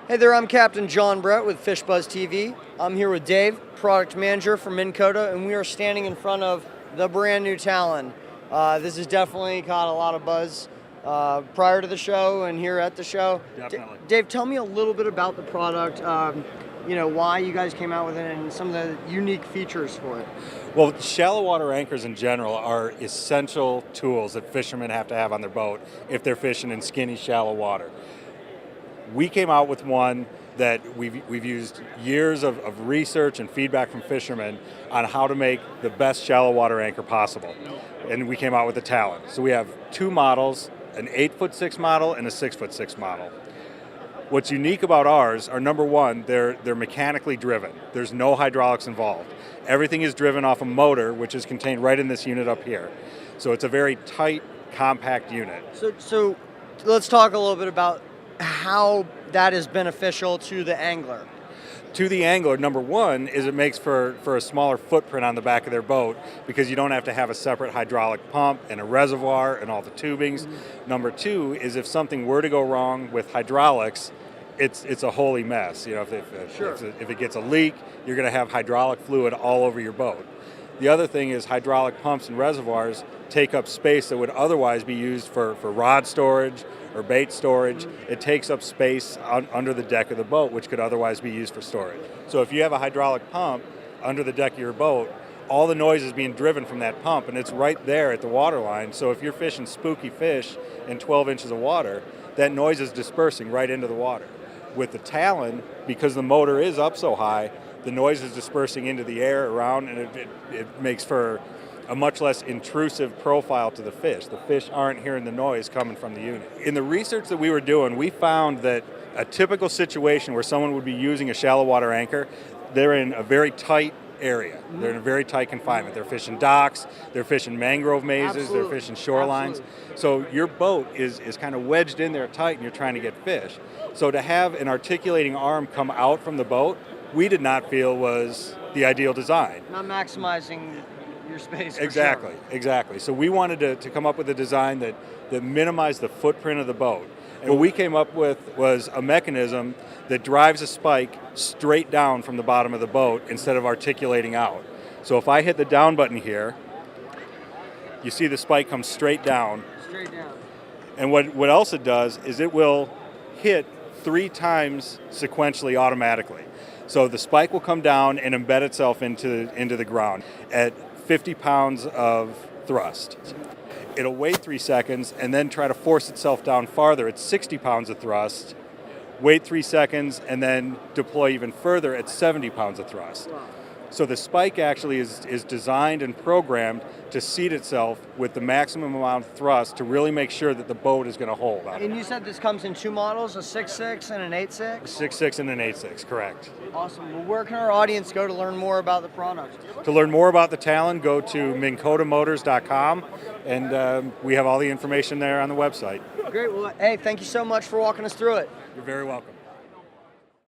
Hey there, I'm Captain John Brett with Fish Buzz TV. I'm here with Dave, product manager for Minn Kota, and we are standing in front of the brand new Talon. This has definitely caught a lot of buzz prior to the show and here at the show. Definitely. Dave, tell me a little bit about the product, why you guys came out with it and some of the unique features for it. Well, shallow water anchors in general are essential tools that fishermen have to have on their boat if they're fishing in skinny, shallow water. We came out with one that we've used years of research and feedback from fishermen on how to make the best shallow water anchor possible. And we came out with the Talon. So we have two models, an 8'6" model and a 6'6" model. What's unique about ours are, number one, they're mechanically driven. There's no hydraulics involved. Everything is driven off a motor, which is contained right in this unit up here. So it's a very tight, compact unit. So let's talk a little bit about how that is beneficial to the angler. To the angler, number one is it makes for a smaller footprint on the back of their boat because you don't have to have a separate hydraulic pump and a reservoir and all the tubings. Mm-hmm. Number two is if something were to go wrong with hydraulics, it's a holy mess. You know, if it gets a leak, you're going to have hydraulic fluid all over your boat. The other thing is hydraulic pumps and reservoirs take up space that would otherwise be used for rod storage or bait storage. It takes up space under the deck of the boat, which could otherwise be used for storage. So if you have a hydraulic pump under the deck of your boat, all the noise is being driven from that pump, and it's right there at the water line. So if you're fishing spooky fish in 12 inches of water, that noise is dispersing right into the water. With the Talon, because the motor is up so high, the noise is dispersing into the air around, and it makes for a much less intrusive profile to the fish. The fish aren't hearing the noise coming from the unit. In the research that we were doing, we found that a typical situation where someone would be using a shallow water anchor, they're in a very tight area. They're in a very tight confinement. They're fishing docks, they're fishing mangrove mazes, Absolutely. they're fishing shorelines. Absolutely. So your boat is kind of wedged in there tight and you're trying to get fish. So to have an articulating arm come out from the boat, we did not feel was the ideal design. Not maximizing your space. Exactly, sure. exactly. So we wanted to come up with a design that minimized the footprint of the boat. And what we came up with was a mechanism that drives a spike straight down from the bottom of the boat instead of articulating out. So if I hit the down button here, you see the spike come straight down. Straight down. And what else it does is it will hit 3 times sequentially automatically. So the spike will come down and embed itself into the ground at 50 pounds of thrust. It'll wait 3 seconds and then try to force itself down farther at 60 pounds of thrust, wait 3 seconds, and then deploy even further at 70 pounds of thrust. Wow. So the spike actually is designed and programmed to seat itself with the maximum amount of thrust to really make sure that the boat is going to hold on it. And you said this comes in 2 models, a 6'6" and an 8'6"? A 6'6" and an 8'6", correct. Awesome. Well, where can our audience go to learn more about the product? To learn more about the Talon, go to minnkotamotors.com, and we have all the information there on the website. Great. Well, hey, thank you so much for walking us through it. You're very welcome.